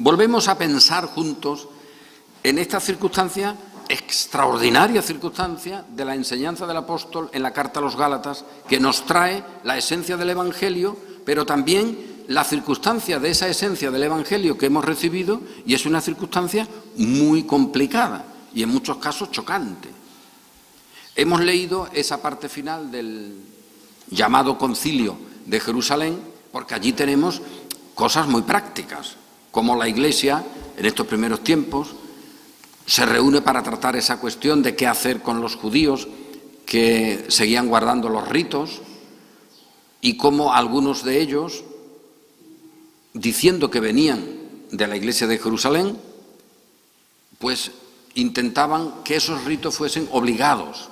volvemos a pensar juntos en esta circunstancia, extraordinaria circunstancia de la enseñanza del apóstol en la carta a los Gálatas, que nos trae la esencia del Evangelio, pero también la circunstancia de esa esencia del Evangelio que hemos recibido, y es una circunstancia muy complicada y en muchos casos chocante. Hemos leído esa parte final del llamado Concilio de Jerusalén, porque allí tenemos cosas muy prácticas, como la Iglesia en estos primeros tiempos se reúne para tratar esa cuestión de qué hacer con los judíos que seguían guardando los ritos, y cómo algunos de ellos, diciendo que venían de la Iglesia de Jerusalén, pues intentaban que esos ritos fuesen obligados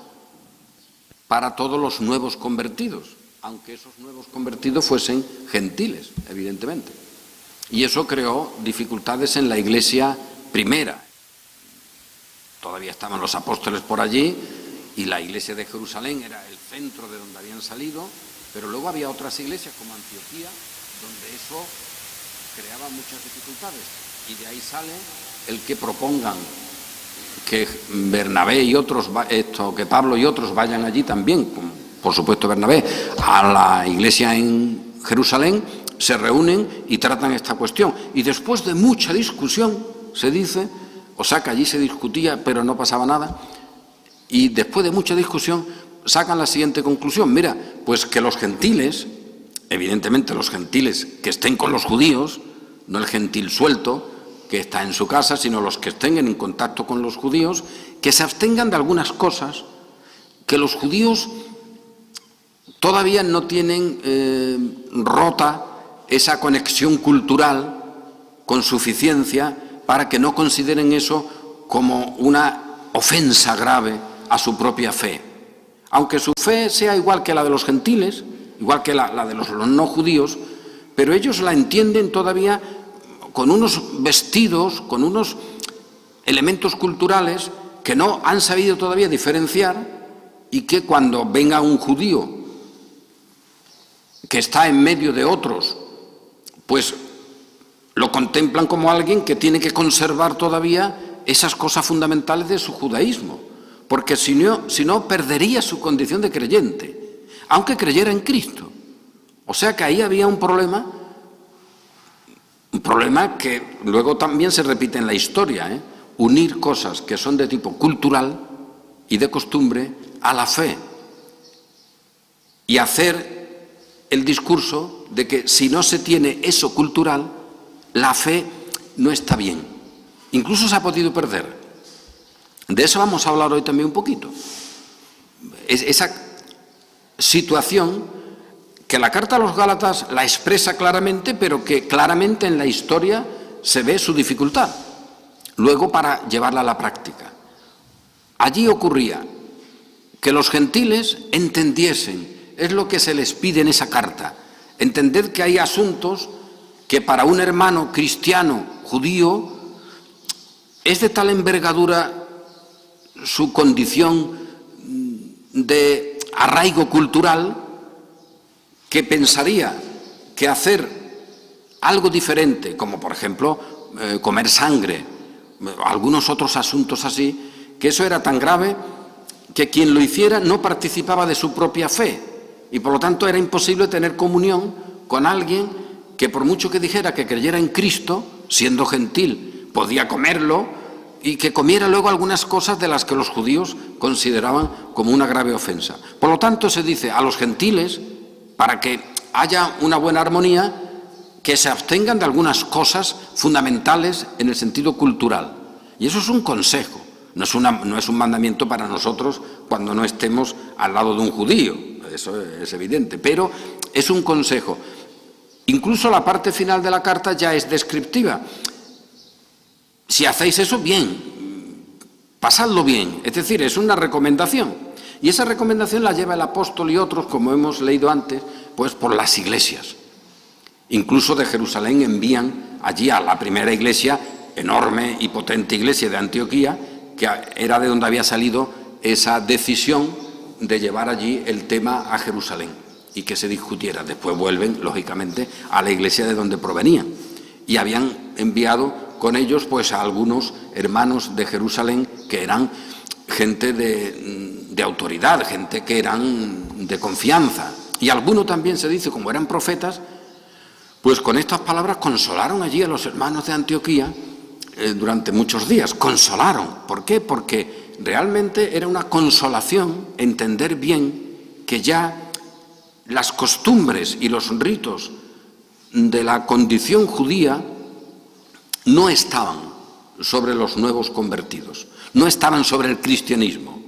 para todos los nuevos convertidos, aunque esos nuevos convertidos fuesen gentiles, evidentemente. Y eso creó dificultades en la Iglesia primera. Todavía estaban los apóstoles por allí y la Iglesia de Jerusalén era el centro de donde habían salido, pero luego había otras iglesias como Antioquía, donde eso creaba muchas dificultades. Y de ahí sale el que propongan que Bernabé y otros, que Pablo y otros vayan allí también, como por supuesto Bernabé, a la iglesia en Jerusalén, se reúnen y tratan esta cuestión. Y después de mucha discusión, se dice, o sea que allí se discutía pero no pasaba nada, y después de mucha discusión sacan la siguiente conclusión: mira, pues que los gentiles, evidentemente los gentiles que estén con los judíos, no el gentil suelto que está en su casa, sino los que estén en contacto con los judíos, que se abstengan de algunas cosas que los judíos todavía no tienen rota esa conexión cultural con suficiencia para que no consideren eso como una ofensa grave a su propia fe. Aunque su fe sea igual que la de los gentiles, igual que la de los no judíos, pero ellos la entienden todavía con unos vestidos, con unos elementos culturales que no han sabido todavía diferenciar, y que cuando venga un judío que está en medio de otros, pues lo contemplan como alguien que tiene que conservar todavía esas cosas fundamentales de su judaísmo, porque si no perdería su condición de creyente, aunque creyera en Cristo. O sea que ahí había un problema que luego también se repite en la historia, unir cosas que son de tipo cultural y de costumbre a la fe, y hacer el discurso de que si no se tiene eso cultural, la fe no está bien. Incluso se ha podido perder. De eso vamos a hablar hoy también un poquito. Esa situación que la carta a los Gálatas la expresa claramente, pero que claramente en la historia se ve su dificultad, luego para llevarla a la práctica. Allí ocurría que los gentiles entendiesen, es lo que se les pide en esa carta, entender que hay asuntos que para un hermano cristiano judío es de tal envergadura su condición de arraigo cultural, que pensaría que hacer algo diferente, como por ejemplo comer sangre, algunos otros asuntos así, que eso era tan grave que quien lo hiciera no participaba de su propia fe, y por lo tanto era imposible tener comunión con alguien que, por mucho que dijera que creyera en Cristo, siendo gentil, podía comerlo, y que comiera luego algunas cosas de las que los judíos consideraban como una grave ofensa. Por lo tanto, se dice a los gentiles, para que haya una buena armonía, que se abstengan de algunas cosas fundamentales en el sentido cultural. Y eso es un consejo, no es un mandamiento para nosotros cuando no estemos al lado de un judío, eso es evidente, pero es un consejo. Incluso la parte final de la carta ya es descriptiva. Si hacéis eso, bien, pasadlo bien, es decir, es una recomendación. Y esa recomendación la lleva el apóstol y otros, como hemos leído antes, pues por las iglesias. Incluso de Jerusalén envían allí a la primera iglesia, enorme y potente iglesia de Antioquía, que era de donde había salido esa decisión de llevar allí el tema a Jerusalén y que se discutiera. Después vuelven, lógicamente, a la iglesia de donde provenían. Y habían enviado con ellos pues a algunos hermanos de Jerusalén que eran gente de autoridad, gente que eran de confianza. Y algunos también se dice, como eran profetas, pues con estas palabras consolaron allí a los hermanos de Antioquía durante muchos días. Consolaron. ¿Por qué? Porque realmente era una consolación entender bien que ya las costumbres y los ritos de la condición judía no estaban sobre los nuevos convertidos, no estaban sobre el cristianismo,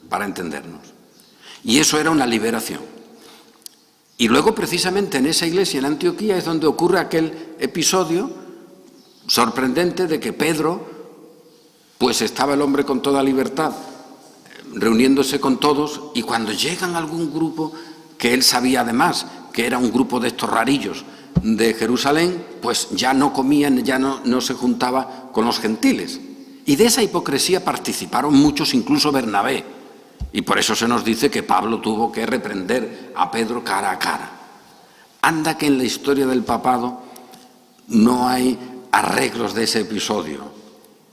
para entendernos. Y eso era una liberación. Y luego, precisamente en esa iglesia en Antioquía es donde ocurre aquel episodio sorprendente de que Pedro, pues estaba el hombre con toda libertad, reuniéndose con todos, y cuando llegan a algún grupo que él sabía además que era un grupo de estos rarillos de Jerusalén, pues ya no comían, ya no se juntaba con los gentiles. Y de esa hipocresía participaron muchos, incluso Bernabé. Y por eso se nos dice que Pablo tuvo que reprender a Pedro cara a cara. Anda que en la historia del papado no hay arreglos de ese episodio.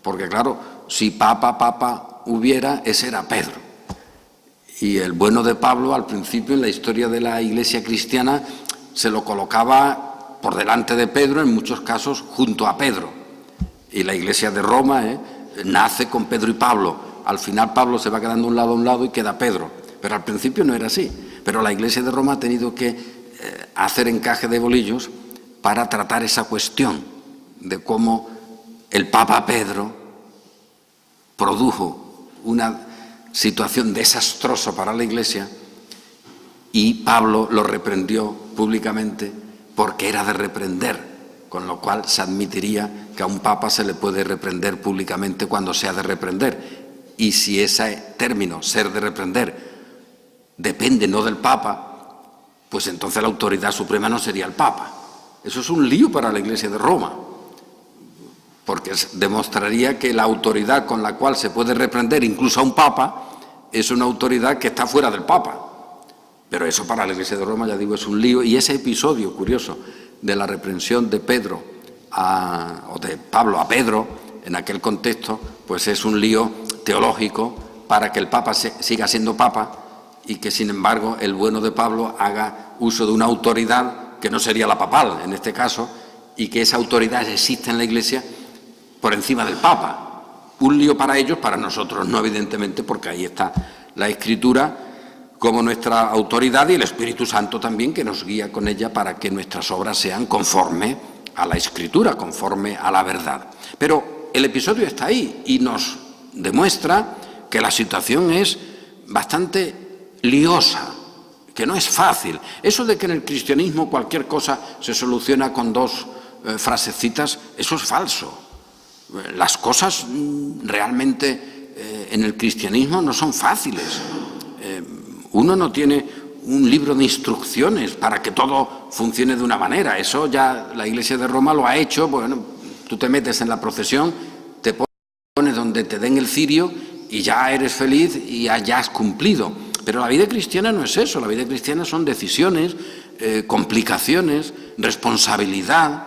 Porque claro, si papa hubiera, ese era Pedro. Y el bueno de Pablo, al principio, en la historia de la iglesia cristiana, se lo colocaba por delante de Pedro, en muchos casos junto a Pedro. Y la iglesia de Roma nace con Pedro y Pablo. Al final Pablo se va quedando a un lado y queda Pedro. Pero al principio no era así. Pero la iglesia de Roma ha tenido que hacer encaje de bolillos para tratar esa cuestión de cómo el Papa Pedro produjo una situación desastrosa para la iglesia y Pablo lo reprendió públicamente porque era de reprender, con lo cual se admitiría que a un papa se le puede reprender públicamente cuando sea de reprender. Y si ese término, ser de reprender, depende no del papa, pues entonces la autoridad suprema no sería el papa. Eso es un lío para la iglesia de Roma, porque demostraría que la autoridad con la cual se puede reprender incluso a un papa es una autoridad que está fuera del papa. Pero eso para la iglesia de Roma, ya digo, es un lío. Y ese episodio curioso de la reprensión de Pedro o de Pablo a Pedro en aquel contexto, pues es un lío teológico para que el papa siga siendo papa y que sin embargo el bueno de Pablo haga uso de una autoridad que no sería la papal en este caso, y que esa autoridad existe en la iglesia por encima del papa. Un lío para ellos, para nosotros no, evidentemente, porque ahí está la Escritura como nuestra autoridad y el Espíritu Santo también, que nos guía con ella para que nuestras obras sean conforme a la Escritura, conforme a la verdad. Pero el episodio está ahí y nos demuestra que la situación es bastante liosa, que no es fácil. Eso de que en el cristianismo cualquier cosa se soluciona con dos frasecitas, eso es falso. Las cosas realmente en el cristianismo no son fáciles. Uno no tiene un libro de instrucciones para que todo funcione de una manera. Eso ya la Iglesia de Roma lo ha hecho. Bueno, tú te metes en la procesión, te pones donde te den el cirio y ya eres feliz y ya has cumplido. Pero la vida cristiana no es eso. La vida cristiana son decisiones, complicaciones, responsabilidad.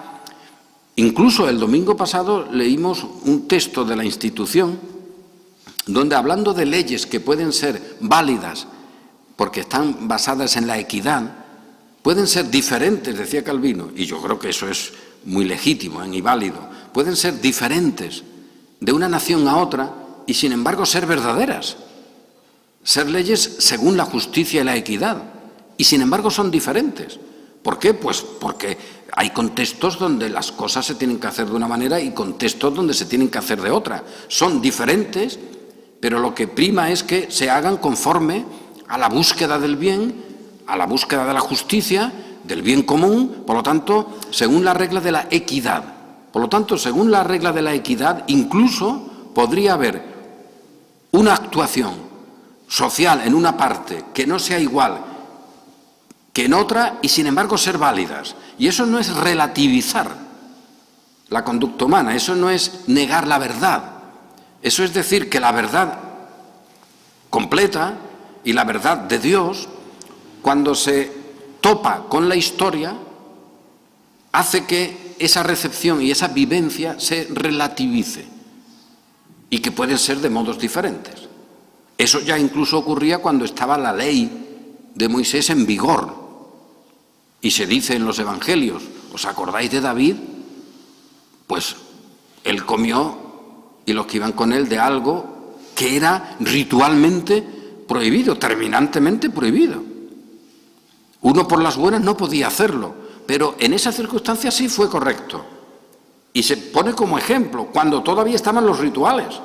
Incluso el domingo pasado leímos un texto de la institución donde, hablando de leyes que pueden ser válidas porque están basadas en la equidad, pueden ser diferentes, decía Calvino, y yo creo que eso es muy legítimo y válido, pueden ser diferentes de una nación a otra y sin embargo ser verdaderas, ser leyes según la justicia y la equidad, y sin embargo son diferentes. ¿Por qué? Pues porque hay contextos donde las cosas se tienen que hacer de una manera y contextos donde se tienen que hacer de otra. Son diferentes, pero lo que prima es que se hagan conforme a la búsqueda del bien, a la búsqueda de la justicia, del bien común, por lo tanto, según la regla de la equidad. Por lo tanto, según la regla de la equidad, incluso podría haber una actuación social en una parte que no sea igual que en otra y sin embargo ser válidas. Y eso no es relativizar la conducta humana, eso no es negar la verdad. Eso es decir que la verdad completa y la verdad de Dios, cuando se topa con la historia, hace que esa recepción y esa vivencia se relativice y que pueden ser de modos diferentes. Eso ya incluso ocurría cuando estaba la ley de Moisés en vigor. Y se dice en los evangelios, ¿os acordáis de David? Pues él comió, y los que iban con él, de algo que era ritualmente prohibido, terminantemente prohibido. Uno por las buenas no podía hacerlo, pero en esa circunstancia sí fue correcto. Y se pone como ejemplo, cuando todavía estaban los rituales,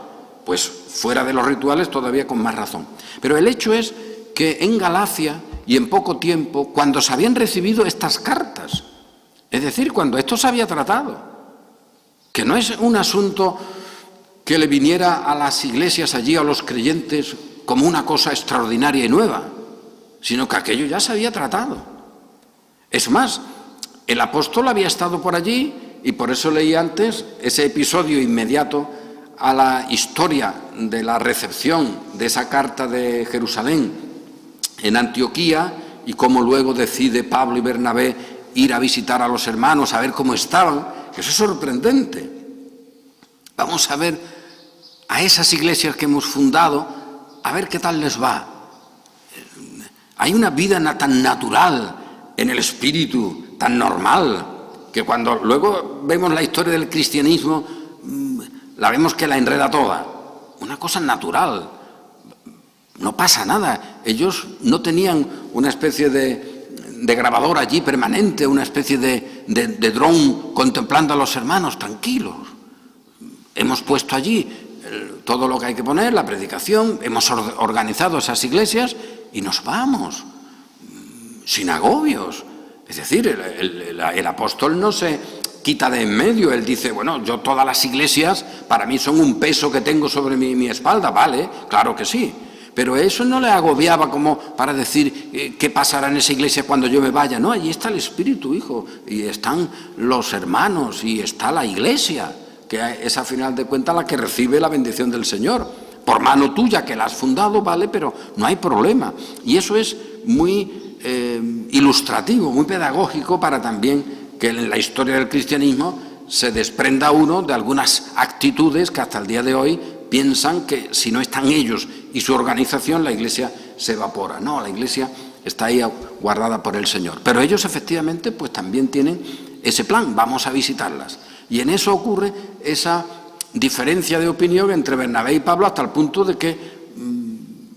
pues fuera de los rituales todavía con más razón. Pero el hecho es que en Galacia y en poco tiempo, cuando se habían recibido estas cartas, es decir, cuando esto se había tratado, que no es un asunto que le viniera a las iglesias allí, a los creyentes, como una cosa extraordinaria y nueva, sino que aquello ya se había tratado. Es más, el apóstol había estado por allí, y por eso leí antes ese episodio inmediato a la historia de la recepción de esa carta de Jerusalén en Antioquía, y cómo luego decide Pablo y Bernabé ir a visitar a los hermanos, a ver cómo estaban, que eso es sorprendente. Vamos a ver a esas iglesias que hemos fundado, a ver qué tal les va. Hay una vida tan natural en el espíritu, tan normal, que cuando luego vemos la historia del cristianismo, la vemos que la enreda toda. Una cosa natural. No pasa nada. Ellos no tenían una especie de grabador allí permanente, una especie de dron contemplando a los hermanos, tranquilos. Hemos puesto allí todo lo que hay que poner, la predicación, hemos organizado esas iglesias y nos vamos, sin agobios. Es decir, el apóstol no se quita de en medio, él dice, bueno, yo todas las iglesias para mí son un peso que tengo sobre mi espalda, vale, claro que sí, pero eso no le agobiaba como para decir qué pasará en esa iglesia cuando yo me vaya. No, allí está el Espíritu, hijo, y están los hermanos, y está la iglesia, que es a final de cuentas la que recibe la bendición del Señor, por mano tuya que la has fundado, vale, pero no hay problema. Y eso es muy ilustrativo, muy pedagógico para también que en la historia del cristianismo se desprenda uno de algunas actitudes que hasta el día de hoy piensan que si no están ellos y su organización, la iglesia se evapora. No, la iglesia está ahí guardada por el Señor. Pero ellos efectivamente pues también tienen ese plan, vamos a visitarlas. Y en eso ocurre esa diferencia de opinión entre Bernabé y Pablo, hasta el punto de que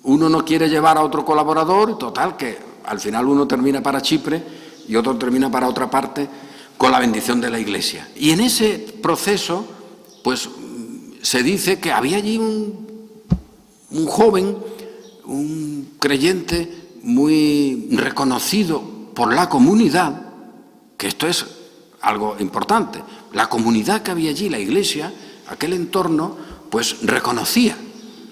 uno no quiere llevar a otro colaborador, total, que al final uno termina para Chipre y otro termina para otra parte con la bendición de la iglesia. Y en ese proceso, pues se dice que había allí un joven, un creyente muy reconocido por la comunidad, que esto es algo importante. La comunidad que había allí, la iglesia, aquel entorno, pues reconocía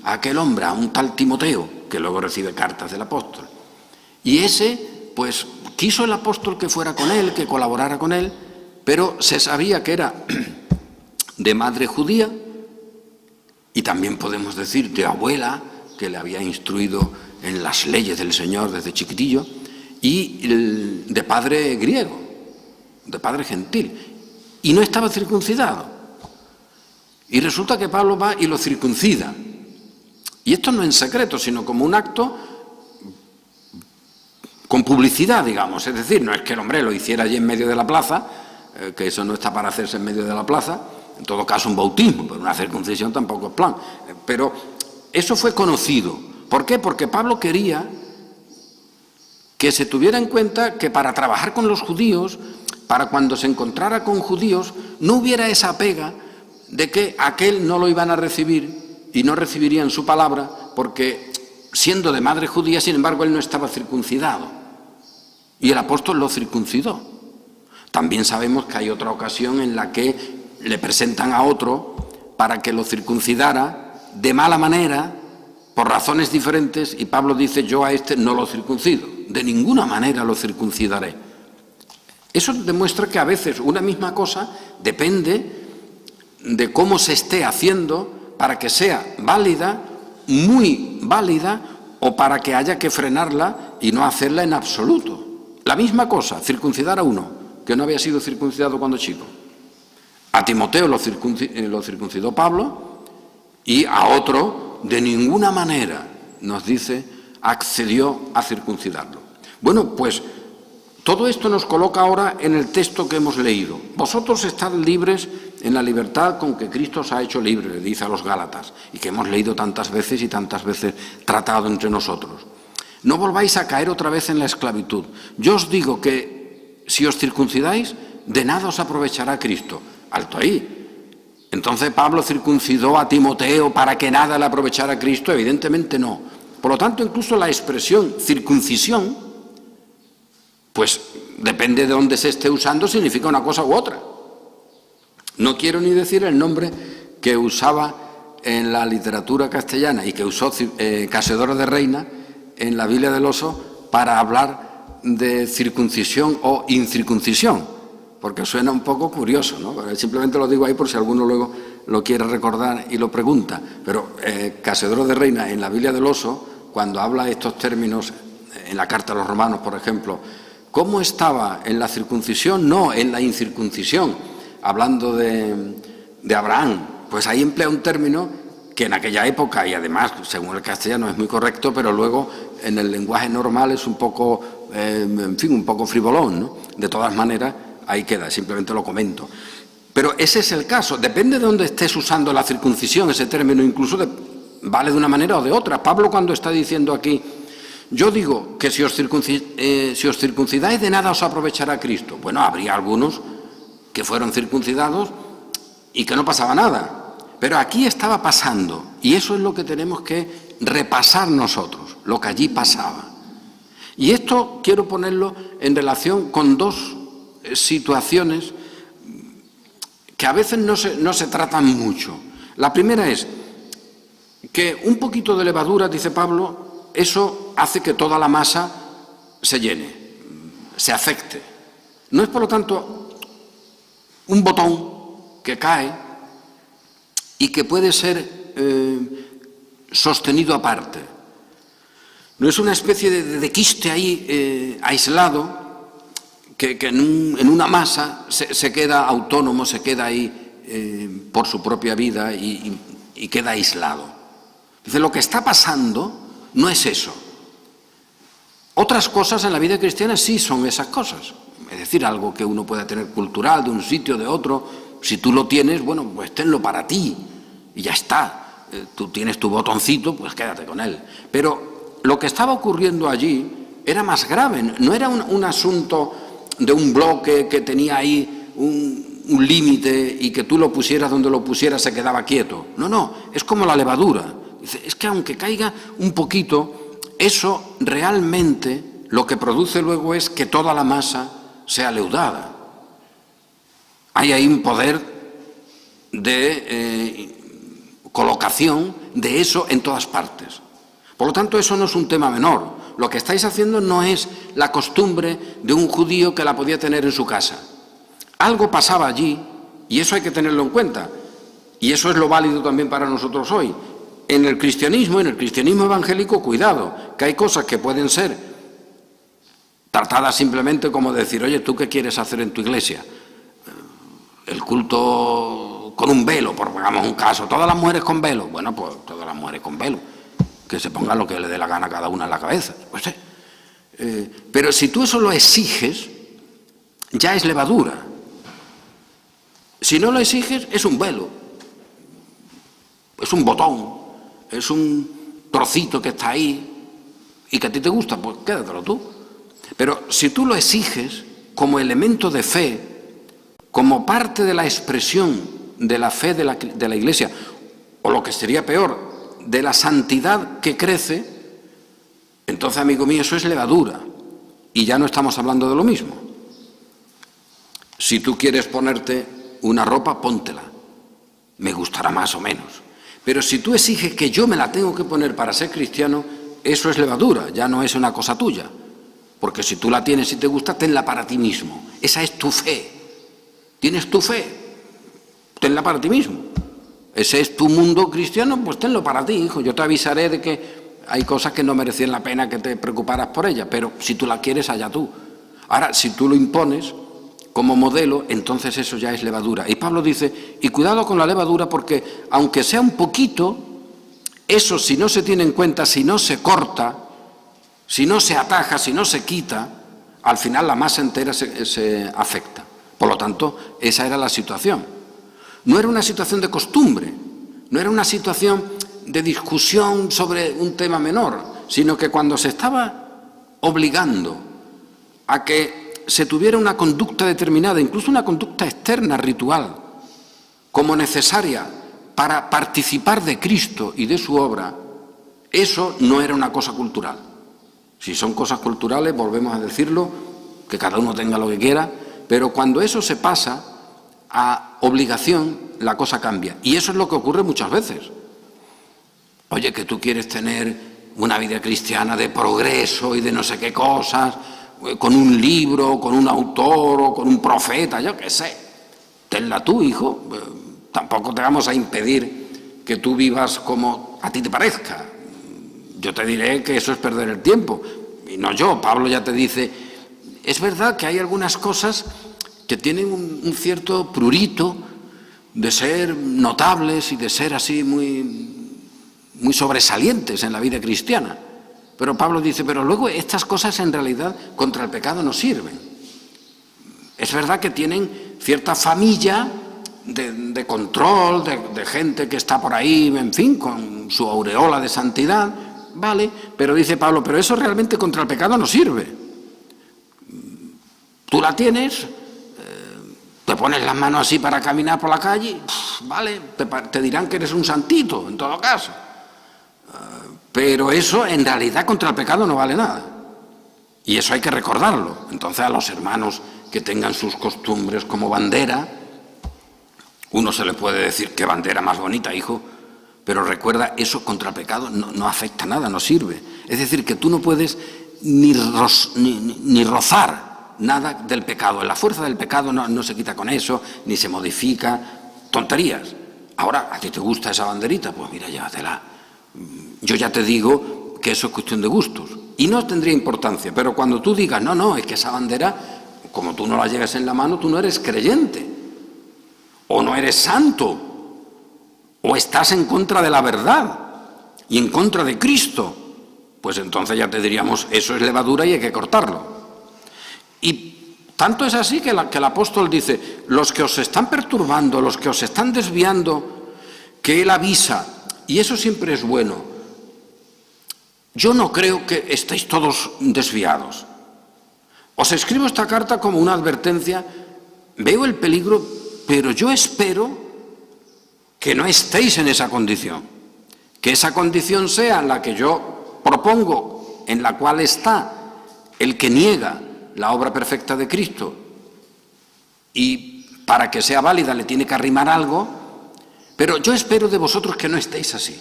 a aquel hombre, a un tal Timoteo, que luego recibe cartas del apóstol. Y ese, pues, quiso el apóstol que fuera con él, que colaborara con él, pero se sabía que era de madre judía, y también podemos decir de abuela, que le había instruido en las leyes del Señor desde chiquitillo, y de padre griego, de padre gentil, y no estaba circuncidado. Y resulta que Pablo va y lo circuncida. Y esto no en secreto, sino como un acto con publicidad, digamos. Es decir, no es que el hombre lo hiciera allí en medio de la plaza, que eso no está para hacerse en medio de la plaza, en todo caso un bautismo, pero una circuncisión tampoco es plan. Pero eso fue conocido. ¿Por qué? Porque Pablo quería que se tuviera en cuenta que para trabajar con los judíos, para cuando se encontrara con judíos, no hubiera esa pega de que aquel no lo iban a recibir y no recibirían su palabra, porque siendo de madre judía, sin embargo, él no estaba circuncidado. Y el apóstol lo circuncidó. También sabemos que hay otra ocasión en la que le presentan a otro para que lo circuncidara de mala manera, por razones diferentes, y Pablo dice, yo a este no lo circuncido, de ninguna manera lo circuncidaré. Eso demuestra que a veces una misma cosa depende de cómo se esté haciendo para que sea válida, muy válida, o para que haya que frenarla y no hacerla en absoluto. La misma cosa, circuncidar a uno que no había sido circuncidado cuando chico. A Timoteo lo circuncidó Pablo y a otro de ninguna manera, nos dice, accedió a circuncidarlo. Bueno, pues todo esto nos coloca ahora en el texto que hemos leído. Vosotros estad libres en la libertad con que Cristo os ha hecho libre, le dice a los Gálatas, y que hemos leído tantas veces y tantas veces tratado entre nosotros. No volváis a caer otra vez en la esclavitud. Yo os digo que si os circuncidáis, de nada os aprovechará Cristo. Alto ahí. Entonces Pablo circuncidó a Timoteo para que nada le aprovechara a Cristo. Evidentemente no. Por lo tanto, incluso la expresión circuncisión, pues depende de dónde se esté usando, significa una cosa u otra. No quiero ni decir el nombre que usaba en la literatura castellana y que usó Casedoro de Reina en la Biblia del Oso para hablar de circuncisión o incircuncisión, porque suena un poco curioso, ¿no? Simplemente lo digo ahí por si alguno luego lo quiere recordar y lo pregunta. Pero Casedoro de Reina en la Biblia del Oso, cuando habla de estos términos, en la Carta a los Romanos, por ejemplo, ¿cómo estaba en la circuncisión? No, en la incircuncisión, hablando de Abraham. Pues ahí emplea un término que en aquella época, y además, según el castellano, es muy correcto, pero luego en el lenguaje normal es un poco, un poco frivolón, ¿no? De todas maneras, ahí queda, simplemente lo comento. Pero ese es el caso, depende de dónde estés usando la circuncisión, ese término incluso vale de una manera o de otra. Pablo, cuando está diciendo aquí, yo digo que si os circuncidáis, de nada os aprovechará Cristo. Bueno, habría algunos que fueron circuncidados y que no pasaba nada. Pero aquí estaba pasando, y eso es lo que tenemos que repasar nosotros, lo que allí pasaba. Y esto quiero ponerlo en relación con dos situaciones que a veces no se tratan mucho. La primera es que un poquito de levadura, dice Pablo, eso hace que toda la masa se llene, se afecte. No es, por lo tanto, un botón que cae y que puede ser sostenido aparte. No es una especie de quiste ahí aislado que en una masa se queda autónomo, se queda ahí por su propia vida y queda aislado. Dice, lo que está pasando no es eso. Otras cosas en la vida cristiana sí son esas cosas. Es decir, algo que uno pueda tener cultural, de un sitio, de otro. Si tú lo tienes, bueno, pues tenlo para ti y ya está. Tú tienes tu botoncito, pues quédate con él. Pero lo que estaba ocurriendo allí era más grave. No era un asunto de un bloque que tenía ahí un límite y que tú lo pusieras donde lo pusieras se quedaba quieto. No, es como la levadura. Dice, es que aunque caiga un poquito, eso realmente lo que produce luego es que toda la masa sea leudada. Hay ahí un poder de colocación de eso en todas partes. Por lo tanto, eso no es un tema menor. Lo que estáis haciendo no es la costumbre de un judío que la podía tener en su casa. Algo pasaba allí y eso hay que tenerlo en cuenta. Y eso es lo válido también para nosotros hoy. En el cristianismo evangélico, cuidado, que hay cosas que pueden ser tratadas simplemente como decir, oye, ¿tú qué quieres hacer en tu iglesia? El culto con un velo, por pongamos un caso, ¿todas las mujeres con velo? Bueno, pues todas las mujeres con velo, que se pongan lo que le dé la gana a cada una en la cabeza. Pues, pero si tú eso lo exiges, ya es levadura. Si no lo exiges, es un velo, es un botón. Es un trocito que está ahí y que a ti te gusta, pues quédatelo tú. Pero si tú lo exiges como elemento de fe, como parte de la expresión de la fe de la Iglesia, o lo que sería peor, de la santidad que crece, entonces, amigo mío, eso es levadura. Y ya no estamos hablando de lo mismo. Si tú quieres ponerte una ropa, póntela. Me gustará más o menos. Pero si tú exiges que yo me la tengo que poner para ser cristiano, eso es levadura, ya no es una cosa tuya. Porque si tú la tienes y te gusta, tenla para ti mismo. Esa es tu fe. ¿Tienes tu fe? Tenla para ti mismo. Ese es tu mundo cristiano, pues tenlo para ti, hijo. Yo te avisaré de que hay cosas que no merecían la pena que te preocuparas por ellas, pero si tú la quieres, allá tú. Ahora, si tú lo impones como modelo, entonces eso ya es levadura. Y Pablo dice, y cuidado con la levadura porque aunque sea un poquito, eso si no se tiene en cuenta, si no se corta, si no se ataja, si no se quita, al final la masa entera se afecta. Por lo tanto, esa era la situación. No era una situación de costumbre, no era una situación de discusión sobre un tema menor, sino que cuando se estaba obligando a que se tuviera una conducta determinada, incluso una conducta externa, ritual, como necesaria para participar de Cristo y de su obra, eso no era una cosa cultural. Si son cosas culturales, volvemos a decirlo, que cada uno tenga lo que quiera, pero cuando eso se pasa a obligación, la cosa cambia. Y eso es lo que ocurre muchas veces. Oye, que tú quieres tener una vida cristiana de progreso y de no sé qué cosas, con un libro, con un autor o con un profeta, yo qué sé. Tenla tú, hijo. Tampoco te vamos a impedir que tú vivas como a ti te parezca. Yo te diré que eso es perder el tiempo. Y no yo, Pablo ya te dice, es verdad que hay algunas cosas que tienen un cierto prurito de ser notables y de ser así muy sobresalientes en la vida cristiana. Pero Pablo dice, pero luego estas cosas en realidad contra el pecado no sirven. Es verdad que tienen cierta familla de control, de gente que está por ahí, en fin, con su aureola de santidad, vale, pero dice Pablo, pero eso realmente contra el pecado no sirve. Tú la tienes, te pones las manos así para caminar por la calle, vale, te dirán que eres un santito, en todo caso. Pero eso en realidad contra el pecado no vale nada. Y eso hay que recordarlo. Entonces a los hermanos que tengan sus costumbres como bandera, uno se le puede decir qué bandera más bonita, hijo, pero recuerda, eso contra el pecado no afecta nada, no sirve. Es decir, que tú no puedes ni rozar nada del pecado. La fuerza del pecado no se quita con eso, ni se modifica. Tonterías. Ahora, ¿a ti te gusta esa banderita? Pues mira, llévatela. Yo ya te digo que eso es cuestión de gustos. Y no tendría importancia. Pero cuando tú digas, no, es que esa bandera, como tú no la llevas en la mano, tú no eres creyente. O no eres santo. O estás en contra de la verdad. Y en contra de Cristo. Pues entonces ya te diríamos, eso es levadura y hay que cortarlo. Y tanto es así que el apóstol dice, los que os están perturbando, los que os están desviando, que él avisa, y eso siempre es bueno. Yo no creo que estéis todos desviados. Os escribo esta carta como una advertencia, veo el peligro, pero yo espero que no estéis en esa condición, que esa condición sea la que yo propongo, en la cual está el que niega la obra perfecta de Cristo, y para que sea válida le tiene que arrimar algo, pero yo espero de vosotros que no estéis así.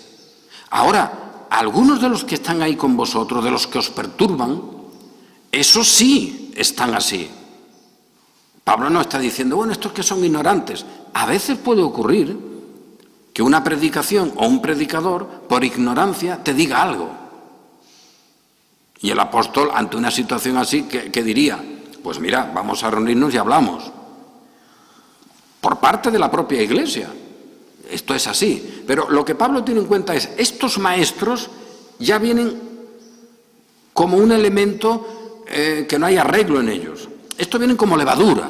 Ahora, algunos de los que están ahí con vosotros, de los que os perturban, esos sí están así. Pablo no está diciendo, bueno, estos que son ignorantes. A veces puede ocurrir que una predicación o un predicador, por ignorancia, te diga algo. Y el apóstol, ante una situación así, ¿qué diría? Pues mira, vamos a reunirnos y hablamos. Por parte de la propia Iglesia. Esto es así. Pero lo que Pablo tiene en cuenta es, estos maestros ya vienen como un elemento que no hay arreglo en ellos. Estos vienen como levadura.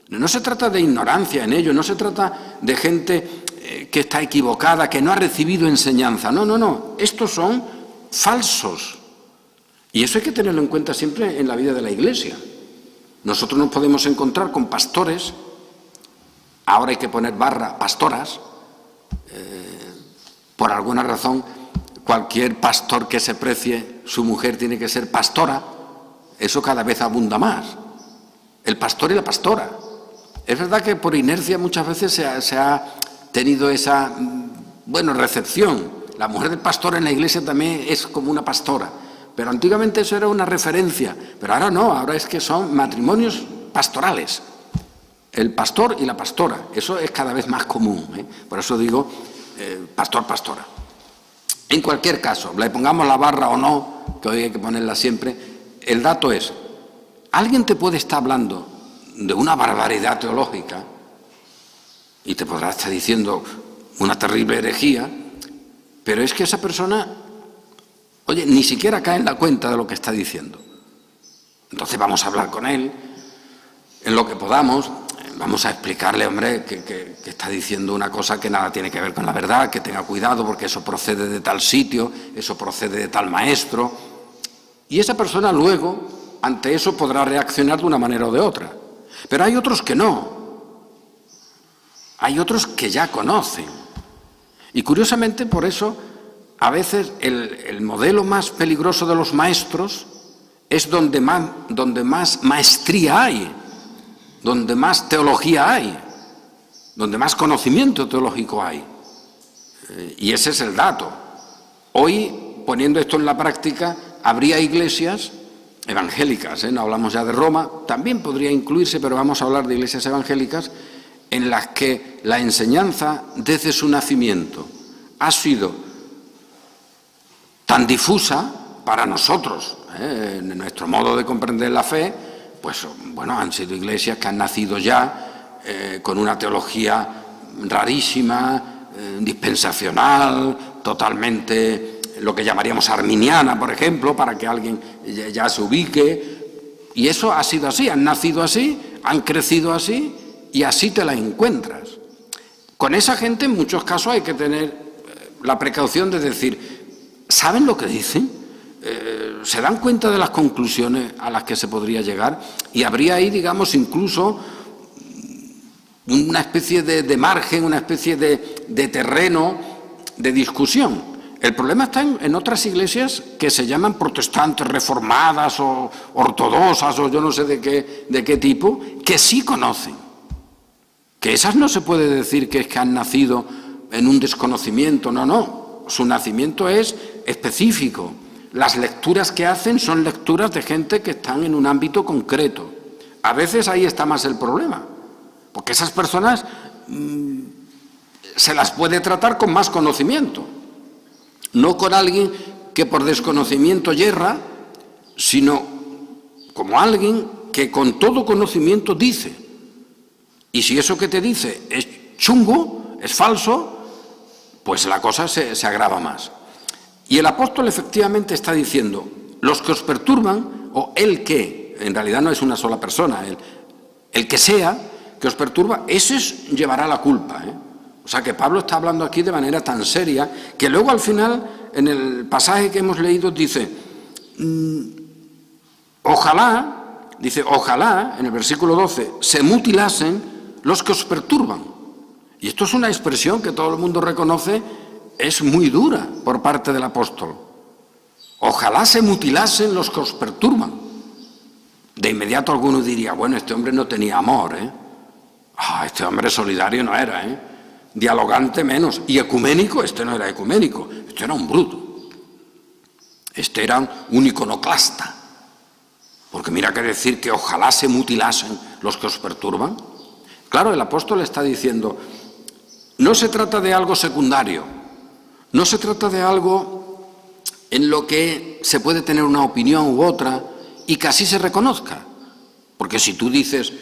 No se trata de ignorancia en ellos, no se trata de gente que está equivocada, que no ha recibido enseñanza. No. Estos son falsos. Y eso hay que tenerlo en cuenta siempre en la vida de la Iglesia. Nosotros nos podemos encontrar con pastores, ahora hay que poner barra, pastoras, por alguna razón, cualquier pastor que se precie, su mujer tiene que ser pastora, eso cada vez abunda más. El pastor y la pastora. Es verdad que por inercia muchas veces se ha tenido esa, recepción. La mujer del pastor en la iglesia también es como una pastora. Pero antiguamente eso era una referencia. Pero ahora no, ahora es que son matrimonios pastorales. El pastor y la pastora. Eso es cada vez más común. Por eso digo pastor, pastora. En cualquier caso, le pongamos la barra o no, que hoy hay que ponerla siempre, el dato es, alguien te puede estar hablando de una barbaridad teológica, y te podrá estar diciendo una terrible herejía, pero es que esa persona, oye, ni siquiera cae en la cuenta de lo que está diciendo. Entonces vamos a hablar con él en lo que podamos, vamos a explicarle, hombre, que está diciendo una cosa que nada tiene que ver con la verdad, que tenga cuidado porque eso procede de tal sitio, eso procede de tal maestro. Y esa persona luego, ante eso, podrá reaccionar de una manera o de otra. Pero hay otros que no. Hay otros que ya conocen. Y curiosamente, por eso, a veces el modelo más peligroso de los maestros es donde más maestría hay, donde más teología hay, donde más conocimiento teológico hay. Y ese es el dato. Hoy, poniendo esto en la práctica, habría iglesias evangélicas, no hablamos ya de Roma, también podría incluirse, pero vamos a hablar de iglesias evangélicas en las que la enseñanza desde su nacimiento ha sido tan difusa para nosotros, en nuestro modo de comprender la fe, pues bueno, han sido iglesias que han nacido ya con una teología rarísima, dispensacional, totalmente lo que llamaríamos arminiana, por ejemplo, para que alguien ya se ubique. Y eso ha sido así, han nacido así, han crecido así y así te la encuentras. Con esa gente en muchos casos hay que tener la precaución de decir, ¿saben lo que dicen? ¿Se dan cuenta de las conclusiones a las que se podría llegar? Y habría ahí, digamos, incluso una especie de margen, una especie de terreno de discusión. El problema está en otras iglesias que se llaman protestantes, reformadas o ortodoxas o yo no sé de qué tipo, que sí conocen. Que esas no se puede decir que es que han nacido en un desconocimiento, no. Su nacimiento es específico. Las lecturas que hacen son lecturas de gente que están en un ámbito concreto. A veces ahí está más el problema, porque esas personas se las puede tratar con más conocimiento. No con alguien que por desconocimiento yerra, sino como alguien que con todo conocimiento dice. Y si eso que te dice es chungo, es falso, pues la cosa se agrava más. Y el apóstol efectivamente está diciendo, los que os perturban, o el que, en realidad no es una sola persona, el que sea, que os perturba, ese llevará la culpa, O sea que Pablo está hablando aquí de manera tan seria que luego al final, en el pasaje que hemos leído, dice, ojalá, en el versículo 12, se mutilasen los que os perturban. Y esto es una expresión que todo el mundo reconoce, es muy dura por parte del apóstol. Ojalá se mutilasen los que os perturban. De inmediato alguno diría, bueno, este hombre no tenía amor, este hombre solidario no era, dialogante menos, y ecuménico, este no era ecuménico, este era un bruto, este era un iconoclasta, porque mira que decir que ojalá se mutilasen los que os perturban. Claro, el apóstol está diciendo, no se trata de algo secundario, no se trata de algo en lo que se puede tener una opinión u otra y que así se reconozca, porque si tú dices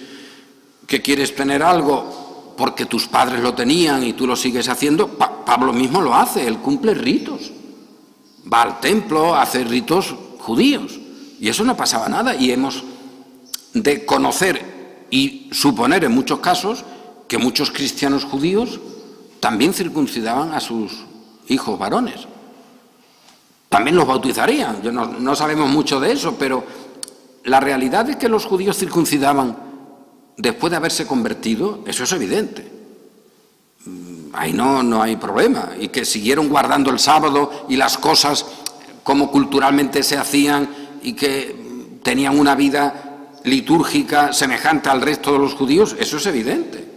que quieres tener algo porque tus padres lo tenían y tú lo sigues haciendo, Pablo mismo lo hace, él cumple ritos, va al templo, hace ritos judíos, y eso no pasaba nada, y hemos de conocer y suponer en muchos casos que muchos cristianos judíos también circuncidaban a sus hijos varones, también los bautizarían, no sabemos mucho de eso, pero la realidad es que los judíos circuncidaban después de haberse convertido, eso es evidente. Ahí no hay problema. Y que siguieron guardando el sábado y las cosas como culturalmente se hacían y que tenían una vida litúrgica semejante al resto de los judíos, eso es evidente.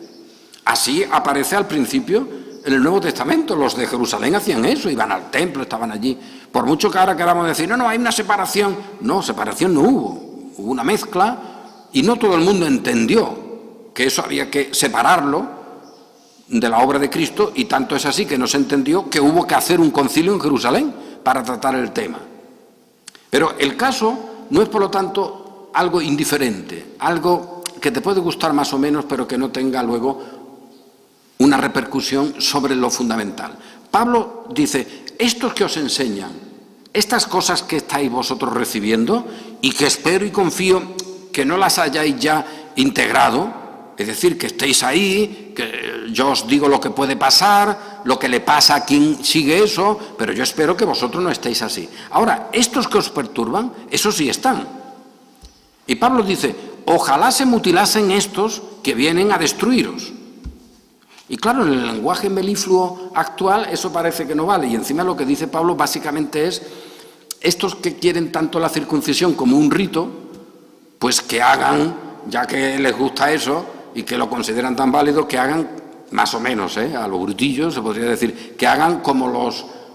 Así aparece al principio en el Nuevo Testamento. Los de Jerusalén hacían eso, iban al templo, estaban allí. Por mucho que ahora queramos decir, no, hay una separación. No, separación no hubo. Hubo una mezcla. Y no todo el mundo entendió que eso había que separarlo de la obra de Cristo, y tanto es así que no se entendió que hubo que hacer un concilio en Jerusalén para tratar el tema. Pero el caso no es, por lo tanto, algo indiferente, algo que te puede gustar más o menos, pero que no tenga luego una repercusión sobre lo fundamental. Pablo dice, estos que os enseñan, estas cosas que estáis vosotros recibiendo y que espero y confío que no las hayáis ya integrado, es decir, que estéis ahí, que yo os digo lo que puede pasar, lo que le pasa a quien sigue eso, pero yo espero que vosotros no estéis así. Ahora, estos que os perturban, esos sí están. Y Pablo dice, ojalá se mutilasen estos que vienen a destruiros. Y claro, en el lenguaje melifluo actual eso parece que no vale. Y encima lo que dice Pablo básicamente es, estos que quieren tanto la circuncisión como un rito, pues que hagan, ya que les gusta eso y que lo consideran tan válido, que hagan más o menos, a lo brutillo se podría decir, que hagan como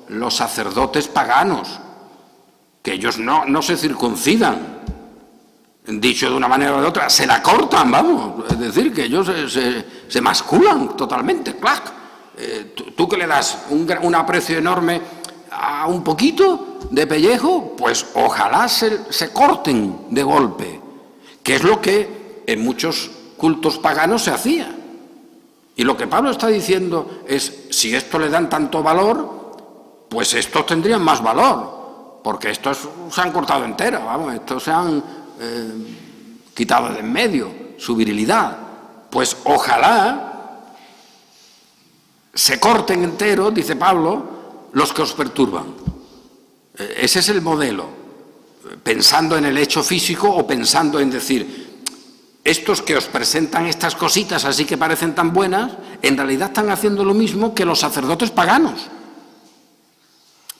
los sacerdotes paganos, que ellos no se circuncidan. Dicho de una manera o de otra, se la cortan, vamos. Es decir, que ellos se masculan totalmente, ¡clac! Tú que le das un aprecio enorme a un poquito de pellejo, pues ojalá se corten de golpe, que es lo que en muchos cultos paganos se hacía. Y lo que Pablo está diciendo es, si esto le dan tanto valor, pues estos tendrían más valor, porque estos se han cortado entero, vamos, estos se han quitado de en medio su virilidad. Pues ojalá se corten enteros, dice Pablo, los que os perturban. Ese es el modelo, pensando en el hecho físico o pensando en decir, estos que os presentan estas cositas así que parecen tan buenas, en realidad están haciendo lo mismo que los sacerdotes paganos,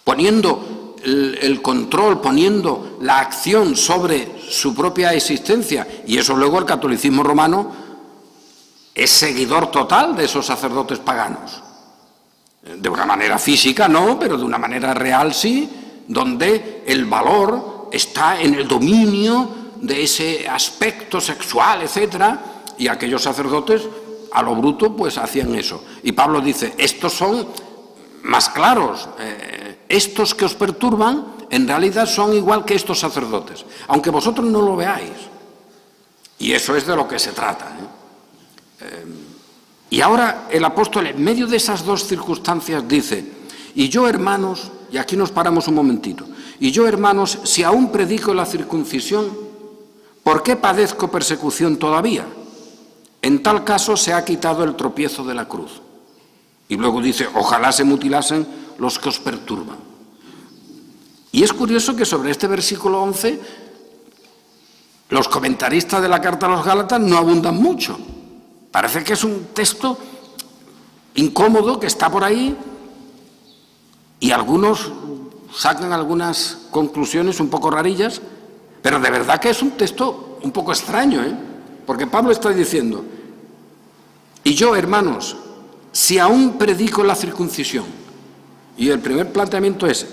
poniendo el control, poniendo la acción sobre su propia existencia, y eso luego el catolicismo romano es seguidor total de esos sacerdotes paganos. De una manera física no, pero de una manera real sí, donde el valor está en el dominio de ese aspecto sexual, etcétera, y aquellos sacerdotes a lo bruto pues hacían eso. Y Pablo dice, estos son más claros, estos que os perturban en realidad son igual que estos sacerdotes, aunque vosotros no lo veáis. Y eso es de lo que se trata. Y ahora el apóstol, en medio de esas dos circunstancias, dice, y yo, hermanos, y aquí nos paramos un momentito, y yo, hermanos, si aún predico la circuncisión, ¿por qué padezco persecución todavía? En tal caso se ha quitado el tropiezo de la cruz. Y luego dice, ojalá se mutilasen los que os perturban. Y es curioso que sobre este versículo 11 los comentaristas de la carta a los Gálatas no abundan mucho. Parece que es un texto incómodo que está por ahí y algunos sacan algunas conclusiones un poco rarillas, pero de verdad que es un texto un poco extraño, porque Pablo está diciendo, y yo, hermanos, si aún predico la circuncisión, y el primer planteamiento es,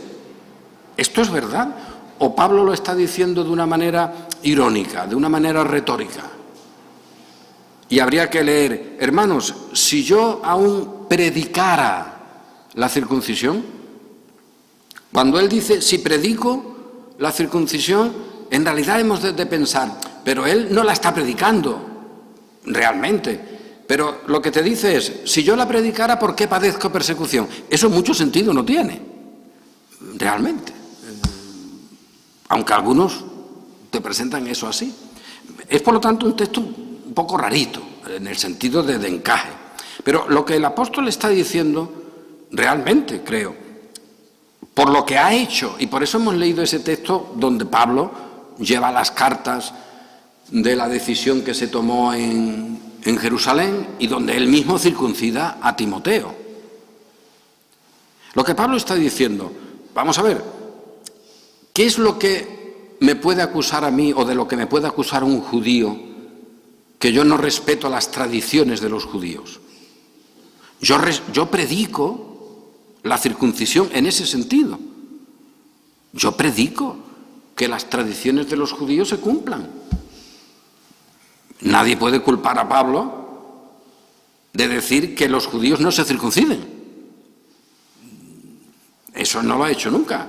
¿esto es verdad? ¿O Pablo lo está diciendo de una manera irónica, de una manera retórica? Y habría que leer, hermanos, si yo aún predicara la circuncisión, cuando él dice, si predico la circuncisión, en realidad hemos de pensar, pero él no la está predicando realmente. Pero lo que te dice es, si yo la predicara, ¿por qué padezco persecución? Eso mucho sentido no tiene, realmente. Aunque algunos te presentan eso así. Es, por lo tanto, un texto un poco rarito, en el sentido de encaje. Pero lo que el apóstol está diciendo, realmente, creo, por lo que ha hecho, y por eso hemos leído ese texto donde Pablo lleva las cartas de la decisión que se tomó en Jerusalén y donde él mismo circuncida a Timoteo. Lo que Pablo está diciendo, vamos a ver, ¿qué es lo que me puede acusar a mí o de lo que me puede acusar un judío que yo no respeto las tradiciones de los judíos? Yo predico la circuncisión en ese sentido. Yo predico que las tradiciones de los judíos se cumplan. Nadie puede culpar a Pablo de decir que los judíos no se circunciden. Eso no lo ha hecho nunca.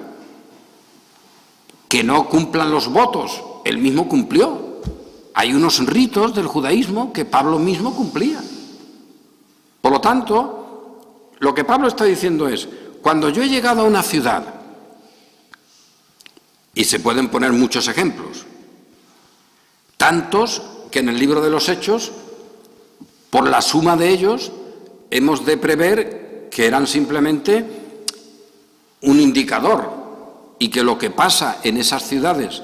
Que no cumplan los votos, él mismo cumplió. hay unos ritos del judaísmo que Pablo mismo cumplía. Por lo tanto, lo que Pablo está diciendo es, cuando yo he llegado a una ciudad, y se pueden poner muchos ejemplos, tantos que en el libro de los Hechos, por la suma de ellos, hemos de prever que eran simplemente un indicador y que lo que pasa en esas ciudades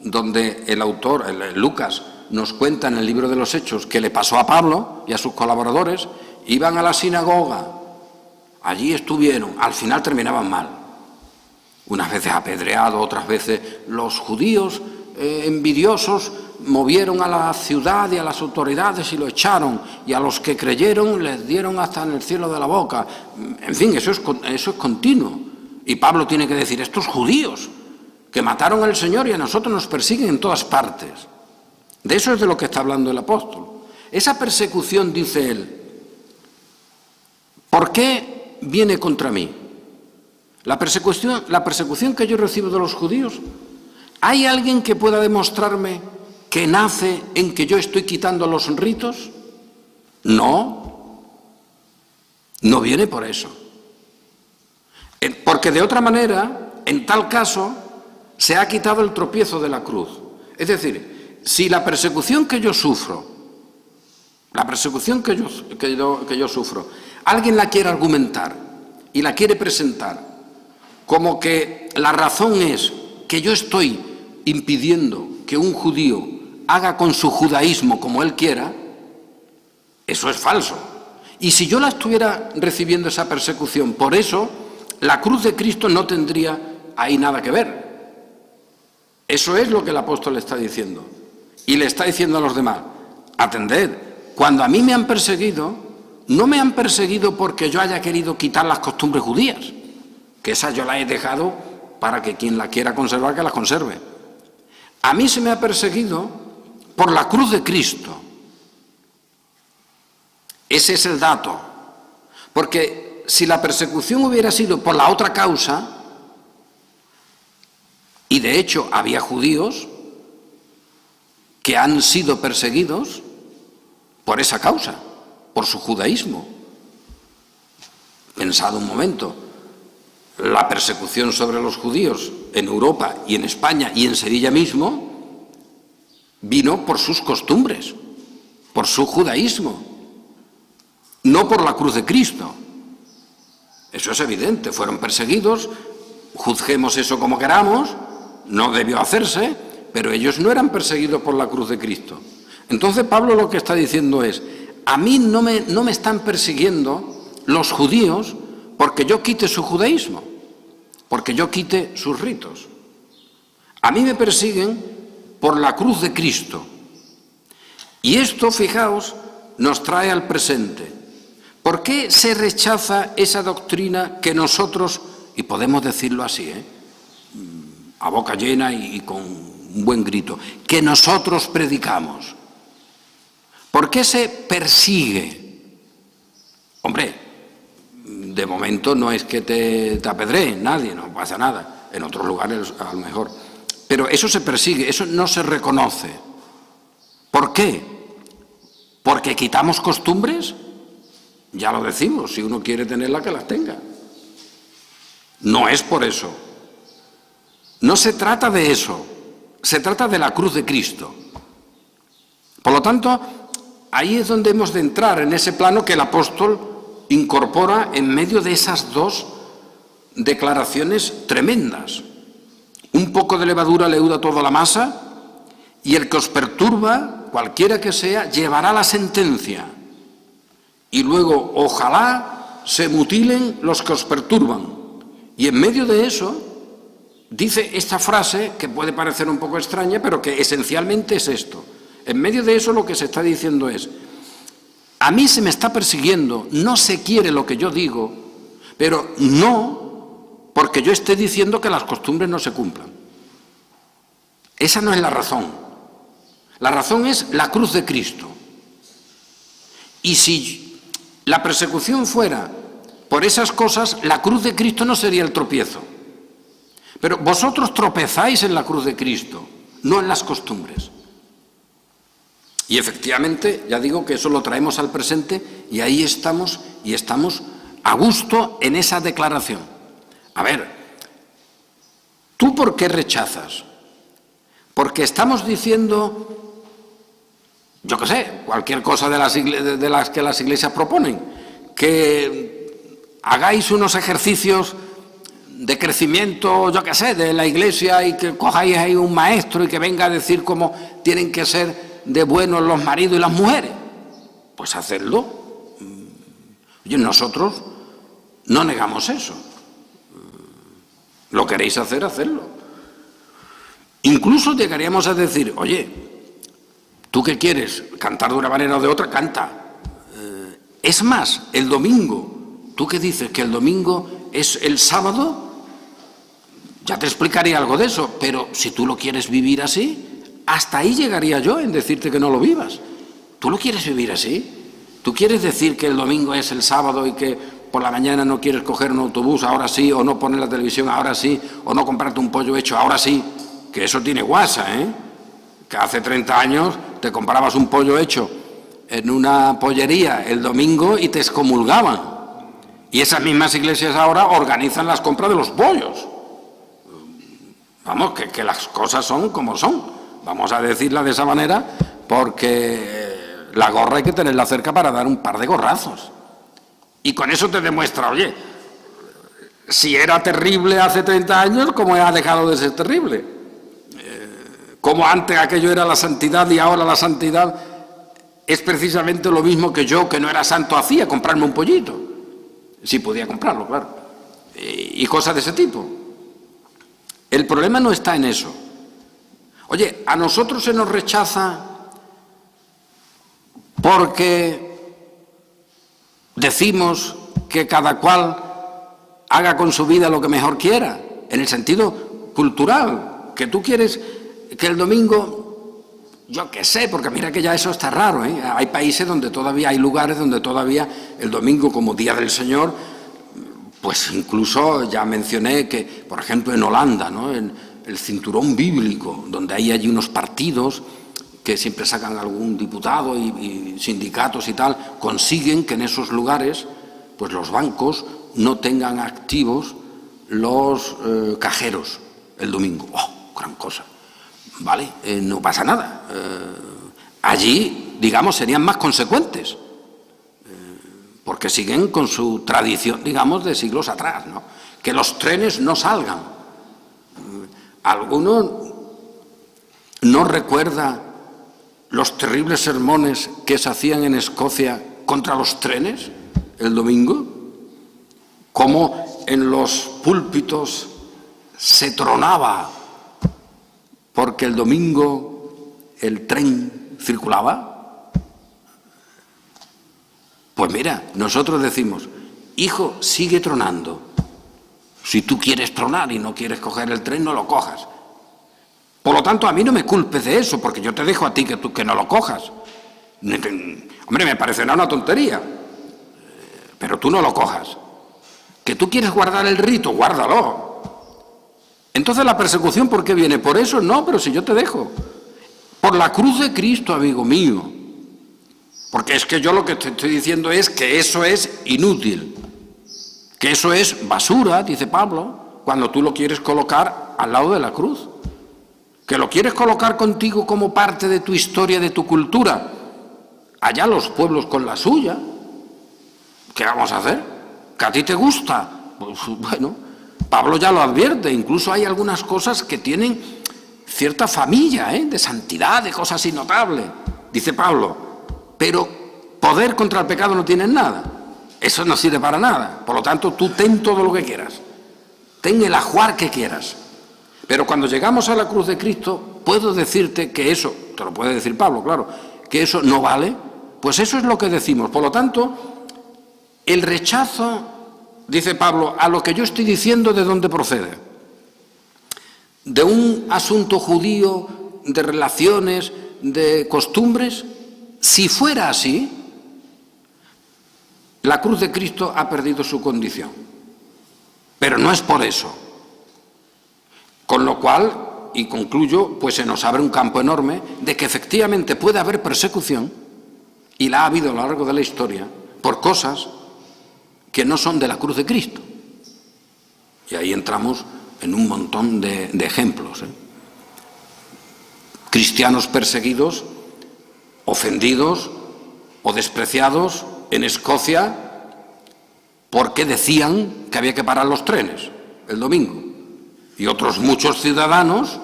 donde el autor, Lucas, nos cuenta en el libro de los Hechos que le pasó a Pablo y a sus colaboradores, iban a la sinagoga, allí estuvieron, al final terminaban mal. Unas veces apedreados, otras veces los judíos envidiosos movieron a la ciudad y a las autoridades y lo echaron, y a los que creyeron les dieron hasta en el cielo de la boca. En fin, eso es continuo. Y Pablo tiene que decir, estos judíos que mataron al Señor y a nosotros nos persiguen en todas partes. De eso es de lo que está hablando el apóstol. Esa persecución, dice él, ¿por qué viene contra mí? La persecución que yo recibo de los judíos, ¿hay alguien que pueda demostrarme que nace en que yo estoy quitando los ritos? No, no viene por eso. Porque de otra manera, en tal caso, se ha quitado el tropiezo de la cruz. Es decir, si la persecución que yo sufro, alguien la quiere argumentar y la quiere presentar como que la razón es que yo estoy impidiendo que un judío haga con su judaísmo como él quiera, eso es falso. Y si yo la estuviera recibiendo esa persecución, por eso la cruz de Cristo no tendría ahí nada que ver. Eso es lo que el apóstol le está diciendo. Y le está diciendo a los demás, atended, cuando a mí me han perseguido, no me han perseguido porque yo haya querido quitar las costumbres judías, que esas yo las he dejado para que quien la quiera conservar, que las conserve. A mí se me ha perseguido por la cruz de Cristo. Ese es el dato. Porque si la persecución hubiera sido por la otra causa, y de hecho había judíos que han sido perseguidos por esa causa, por su judaísmo. Pensad un momento, la persecución sobre los judíos en Europa y en España y en Sevilla mismo vino por sus costumbres, por su judaísmo, no por la cruz de Cristo. Eso es evidente, fueron perseguidos, juzguemos eso como queramos, no debió hacerse, pero ellos no eran perseguidos por la cruz de Cristo. Entonces Pablo lo que está diciendo es, a mí no me están persiguiendo los judíos porque yo quite su judaísmo, porque yo quite sus ritos. A mí me persiguen por la cruz de Cristo. Y esto, fijaos, nos trae al presente. ¿Por qué se rechaza esa doctrina que nosotros, y podemos decirlo así, a boca llena y con un buen grito, que nosotros predicamos? ¿Por qué se persigue? Hombre, de momento no es que te apedreen, nadie, no pasa nada. En otros lugares a lo mejor. Pero eso se persigue, eso no se reconoce. ¿Por qué? ¿Porque quitamos costumbres? Ya lo decimos, si uno quiere tenerlas, que las tenga. No es por eso. No se trata de eso, se trata de la cruz de Cristo. Por lo tanto, ahí es donde hemos de entrar, en ese plano que el apóstol incorpora en medio de esas dos declaraciones tremendas. Un poco de levadura leuda toda la masa, y el que os perturba, cualquiera que sea, llevará la sentencia. Y luego, ojalá se mutilen los que os perturban. Y en medio de eso, dice esta frase, que puede parecer un poco extraña, pero que esencialmente es esto. En medio de eso lo que se está diciendo es, a mí se me está persiguiendo, no se quiere lo que yo digo, pero no porque yo esté diciendo que las costumbres no se cumplan. Esa no es la razón. La razón es la cruz de Cristo. Y si la persecución fuera por esas cosas, la cruz de Cristo no sería el tropiezo. Pero vosotros tropezáis en la cruz de Cristo, no en las costumbres. Y efectivamente, ya digo que eso lo traemos al presente y ahí estamos, y estamos a gusto en esa declaración. A ver, ¿tú por qué rechazas? Porque estamos diciendo, yo qué sé, cualquier cosa de las que las iglesias proponen, que hagáis unos ejercicios de crecimiento, yo qué sé, de la iglesia y que cojáis ahí un maestro y que venga a decir cómo tienen que ser de buenos los maridos y las mujeres. Pues hacedlo. Oye, nosotros no negamos eso. Lo queréis hacer, hacedlo. Incluso llegaríamos a decir, oye, ¿tú qué quieres? ¿Cantar de una manera o de otra? Canta. Es más, el domingo, ¿tú qué dices? ¿Que el domingo es el sábado? Ya te explicaré algo de eso, pero si tú lo quieres vivir así, hasta ahí llegaría yo en decirte que no lo vivas. ¿Tú lo quieres vivir así? ¿Tú quieres decir que el domingo es el sábado y que por la mañana no quieres coger un autobús, ahora sí, o no poner la televisión, ahora sí, o no comprarte un pollo hecho, ahora sí? Que eso tiene guasa, ¿eh? Que hace 30 años te comprabas un pollo hecho en una pollería el domingo y te excomulgaban. Y esas mismas iglesias ahora organizan las compras de los pollos. Vamos, que las cosas son como son. Vamos a decirla de esa manera porque la gorra hay que tenerla cerca para dar un par de gorrazos. Y con eso te demuestra, oye, si era terrible hace 30 años, ¿cómo ha dejado de ser terrible? Como antes aquello era la santidad y ahora la santidad es precisamente lo mismo que yo, que no era santo, hacía, comprarme un pollito. Sí podía comprarlo, claro. Y cosas de ese tipo. El problema no está en eso. Oye, a nosotros se nos rechaza porque decimos que cada cual haga con su vida lo que mejor quiera, en el sentido cultural, que tú quieres que el domingo, yo qué sé, porque mira que ya eso está raro, ¿eh? Hay países donde todavía, hay lugares donde todavía el domingo como Día del Señor, pues incluso ya mencioné que, por ejemplo, en Holanda, ¿no? En el cinturón bíblico, donde hay allí unos partidos que siempre sacan algún diputado y sindicatos y tal, consiguen que en esos lugares, pues los bancos no tengan activos los cajeros el domingo. ¡Oh, gran cosa! ¿Vale? No pasa nada. Allí, digamos, serían más consecuentes, porque siguen con su tradición, digamos, de siglos atrás, ¿no? Que los trenes no salgan. ¿Alguno no recuerda los terribles sermones que se hacían en Escocia contra los trenes el domingo? Cómo en los púlpitos se tronaba porque el domingo el tren circulaba. Pues mira, nosotros decimos, hijo, sigue tronando. Si tú quieres tronar y no quieres coger el tren, no lo cojas. Por lo tanto, a mí no me culpes de eso, porque yo te dejo a ti que no lo cojas. Hombre, me parecerá una tontería, pero tú no lo cojas. ¿Que tú quieres guardar el rito? Guárdalo. Entonces, ¿la persecución por qué viene? ¿Por eso? No, pero si yo te dejo. Por la cruz de Cristo, amigo mío. Porque es que yo lo que te estoy diciendo es que eso es inútil. Que eso es basura, dice Pablo, cuando tú lo quieres colocar al lado de la cruz. Que lo quieres colocar contigo como parte de tu historia, de tu cultura. Allá los pueblos con la suya. ¿Qué vamos a hacer? ¿Que a ti te gusta? Pues bueno, Pablo ya lo advierte. Incluso hay algunas cosas que tienen cierta familia, de santidad, de cosas innotables, dice Pablo. Pero poder contra el pecado no tienen nada. Eso no sirve para nada. Por lo tanto, tú ten todo lo que quieras. Ten el ajuar que quieras. Pero cuando llegamos a la cruz de Cristo, puedo decirte que eso, te lo puede decir Pablo, claro, que eso no vale. Pues eso es lo que decimos. Por lo tanto, el rechazo, dice Pablo, a lo que yo estoy diciendo, ¿de dónde procede? De un asunto judío, de relaciones, de costumbres. Si fuera así, la cruz de Cristo ha perdido su condición. Pero no es por eso. Con lo cual, y concluyo, pues se nos abre un campo enorme de que efectivamente puede haber persecución, y la ha habido a lo largo de la historia, por cosas que no son de la cruz de Cristo. Y ahí entramos en un montón de ejemplos. Cristianos perseguidos, ofendidos o despreciados en Escocia porque decían que había que parar los trenes el domingo. Y otros muchos ciudadanos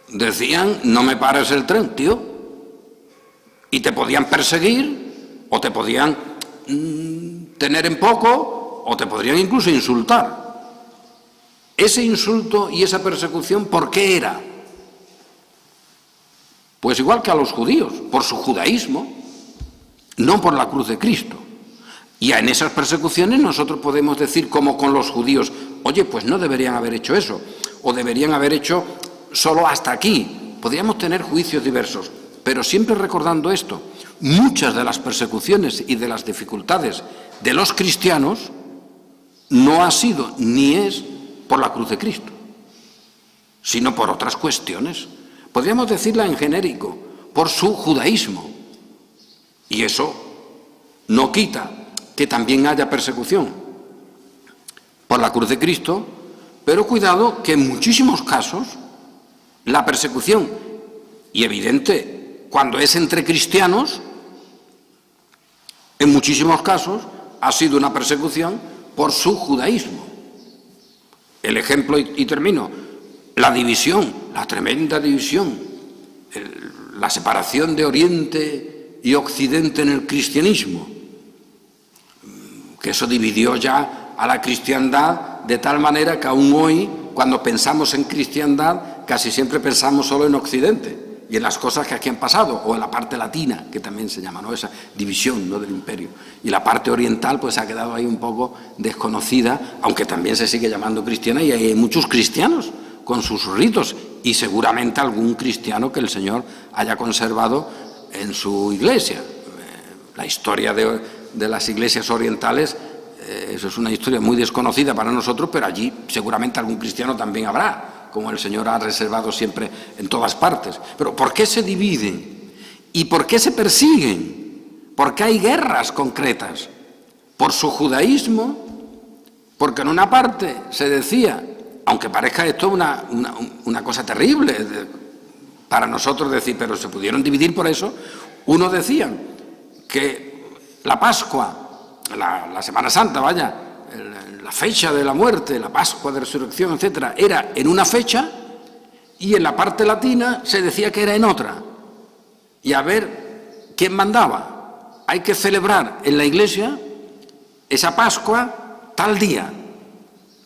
decían, no me pares el tren, tío. Y te podían perseguir o te podían tener en poco o te podrían incluso insultar. Ese insulto y esa persecución, ¿por qué era? Pues igual que a los judíos, por su judaísmo, no por la cruz de Cristo. Y en esas persecuciones nosotros podemos decir, como con los judíos, oye, pues no deberían haber hecho eso, o deberían haber hecho solo hasta aquí. Podríamos tener juicios diversos, pero siempre recordando esto, muchas de las persecuciones y de las dificultades de los cristianos no ha sido ni es por la cruz de Cristo, sino por otras cuestiones. Podríamos decirla en genérico, por su judaísmo. Y eso no quita que también haya persecución por la cruz de Cristo, pero cuidado que en muchísimos casos la persecución, y evidente cuando es entre cristianos, en muchísimos casos ha sido una persecución por su judaísmo. El ejemplo, y termino, la división, la tremenda división, la separación de Oriente y Occidente en el cristianismo, que eso dividió ya a la cristiandad de tal manera que aún hoy, cuando pensamos en cristiandad, casi siempre pensamos solo en Occidente y en las cosas que aquí han pasado, o en la parte latina, que también se llama, ¿no?, esa división, ¿no?, del imperio. Y la parte oriental pues ha quedado ahí un poco desconocida, aunque también se sigue llamando cristiana, y hay muchos cristianos con sus ritos, y seguramente algún cristiano que el Señor haya conservado en su iglesia. La historia de las iglesias orientales, eso es una historia muy desconocida para nosotros, pero allí seguramente algún cristiano también habrá, como el Señor ha reservado siempre en todas partes. Pero ¿por qué se dividen? ¿Y por qué se persiguen? ¿Por qué hay guerras concretas? Por su judaísmo, porque en una parte se decía, aunque parezca esto una cosa terrible para nosotros decir, pero se pudieron dividir por eso, unos decían que la Pascua, la Semana Santa, vaya, la fecha de la muerte, la Pascua de Resurrección, etcétera, era en una fecha, y en la parte latina se decía que era en otra. Y a ver quién mandaba. Hay que celebrar en la iglesia esa Pascua tal día.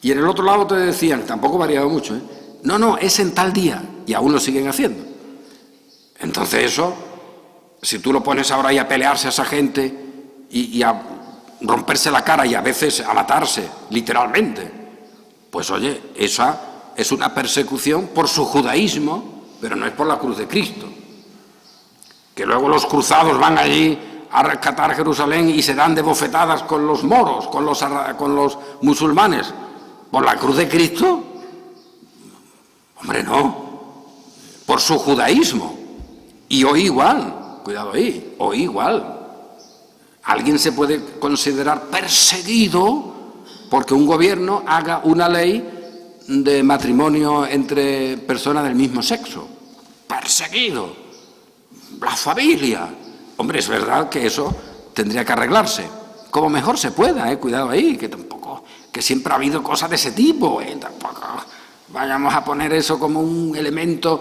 Y en el otro lado te decían, tampoco variaba mucho, no, es en tal día, y aún lo siguen haciendo. Entonces eso, si tú lo pones ahora ahí a pelearse a esa gente y a romperse la cara y a veces a matarse, literalmente, pues oye, esa es una persecución por su judaísmo, pero no es por la cruz de Cristo. Que luego los cruzados van allí a rescatar Jerusalén y se dan de bofetadas con los moros, con los musulmanes. ¿Por la cruz de Cristo? Hombre, no. Por su judaísmo. Y hoy igual, cuidado ahí, hoy igual. Alguien se puede considerar perseguido porque un gobierno haga una ley de matrimonio entre personas del mismo sexo. Perseguido. La familia. Hombre, es verdad que eso tendría que arreglarse. Como mejor se pueda, cuidado ahí, que tampoco, que siempre ha habido cosas de ese tipo, tampoco vayamos a poner eso como un elemento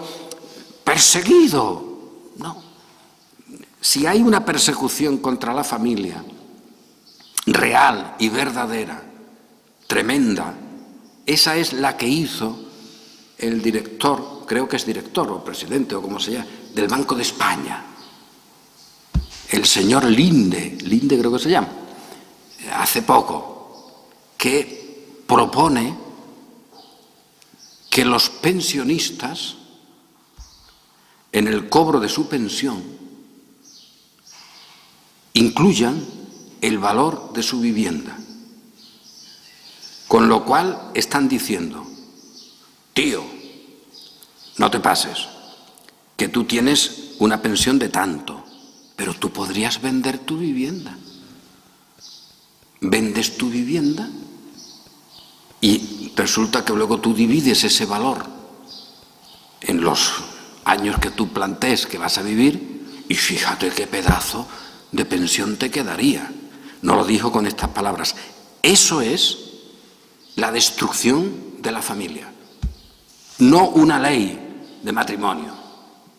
perseguido. No. Si hay una persecución contra la familia real y verdadera, tremenda, esa es la que hizo el director, creo que es director o presidente o como se llama, del Banco de España, el señor Linde creo que se llama, hace poco, que propone que los pensionistas, en el cobro de su pensión, incluyan el valor de su vivienda. Con lo cual están diciendo, tío, no te pases, que tú tienes una pensión de tanto, pero tú podrías vender tu vivienda. Vendes tu vivienda y resulta que luego tú divides ese valor en los años que tú plantees que vas a vivir y fíjate qué pedazo de pensión te quedaría. No lo dijo con estas palabras. Eso es la destrucción de la familia, no una ley de matrimonio.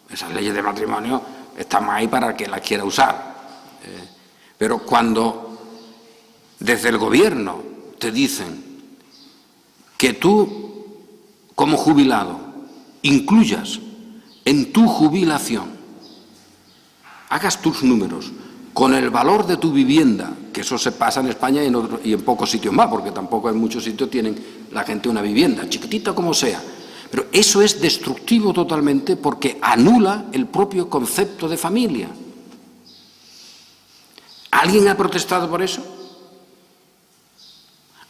Esas leyes de matrimonio están ahí para que las quiera usar. Pero cuando desde el gobierno te dicen que tú, como jubilado, incluyas en tu jubilación, hagas tus números con el valor de tu vivienda, que eso se pasa en España y en pocos sitios más, porque tampoco en muchos sitios tienen la gente una vivienda, chiquitita como sea. Pero eso es destructivo totalmente porque anula el propio concepto de familia. ¿Alguien ha protestado por eso?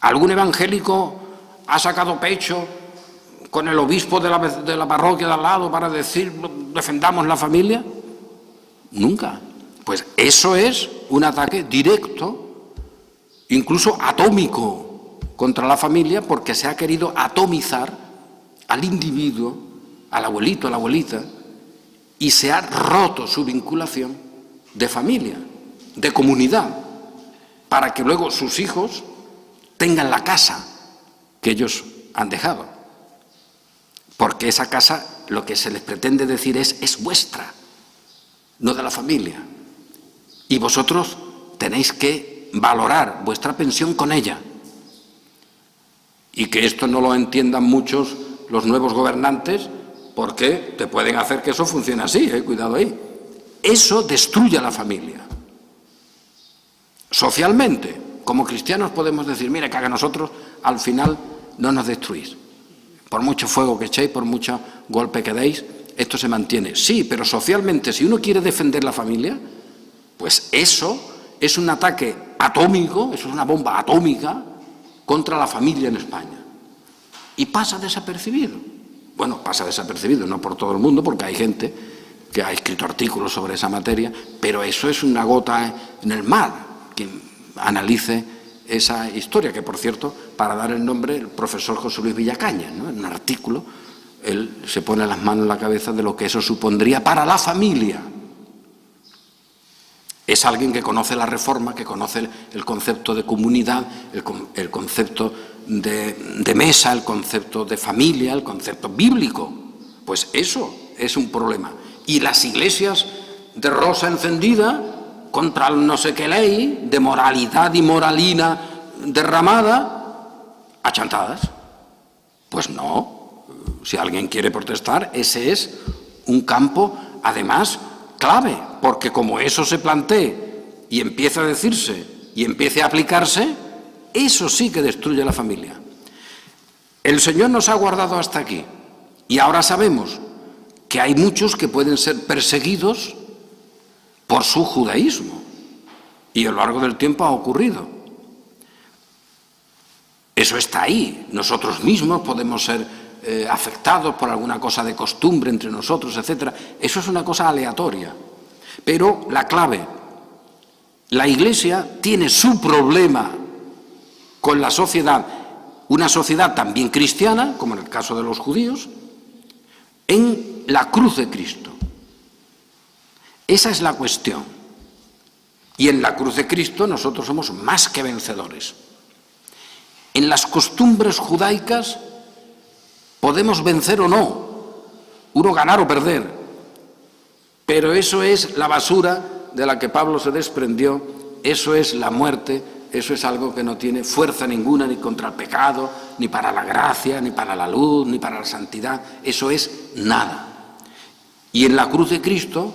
¿Algún evangélico ha sacado pecho con el obispo de la parroquia de al lado para decir defendamos la familia? Nunca. Pues eso es un ataque directo, incluso atómico, contra la familia, porque se ha querido atomizar al individuo, al abuelito, a la abuelita, y se ha roto su vinculación de familia, de comunidad, para que luego sus hijos tengan la casa que ellos han dejado. Porque esa casa, lo que se les pretende decir es vuestra, no de la familia. Y vosotros tenéis que valorar vuestra pensión con ella. Y que esto no lo entiendan muchos los nuevos gobernantes, porque te pueden hacer que eso funcione así, cuidado ahí. Eso destruye a la familia. Socialmente, como cristianos podemos decir, mira, que a nosotros al final no nos destruís. Por mucho fuego que echéis, por mucho golpe que deis, esto se mantiene. Sí, pero socialmente, si uno quiere defender la familia, pues eso es un ataque atómico, eso es una bomba atómica contra la familia en España. Y pasa desapercibido. Bueno, pasa desapercibido, no por todo el mundo, porque hay gente que ha escrito artículos sobre esa materia, pero eso es una gota en el mar, quien analice esa historia, que por cierto, para dar el nombre, el profesor José Luis Villacañas, ¿no? En un artículo, él se pone las manos en la cabeza de lo que eso supondría para la familia. Es alguien que conoce la Reforma, que conoce el concepto de comunidad, el concepto de mesa, el concepto de familia, el concepto bíblico. Pues eso es un problema. Y las iglesias de rosa encendida contra el no sé qué ley, de moralidad y moralina derramada, achantadas. Pues no. Si alguien quiere protestar, ese es un campo, además, clave, porque como eso se plantee y empieza a decirse y empiece a aplicarse, eso sí que destruye la familia. El Señor nos ha guardado hasta aquí y ahora sabemos que hay muchos que pueden ser perseguidos por su judaísmo y a lo largo del tiempo ha ocurrido. Eso está ahí. Nosotros mismos podemos ser afectados por alguna cosa de costumbre entre nosotros, etc. Eso es una cosa aleatoria. Pero la clave, la Iglesia tiene su problema con la sociedad, una sociedad también cristiana, como en el caso de los judíos, en la cruz de Cristo. Esa es la cuestión. Y en la cruz de Cristo nosotros somos más que vencedores. En las costumbres judaicas podemos vencer o no, uno ganar o perder, pero eso es la basura de la que Pablo se desprendió, eso es la muerte, eso es algo que no tiene fuerza ninguna ni contra el pecado, ni para la gracia, ni para la luz, ni para la santidad, eso es nada. Y en la cruz de Cristo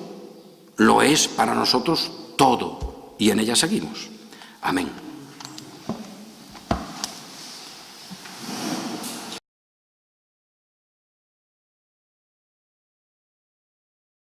lo es para nosotros todo, y en ella seguimos. Amén.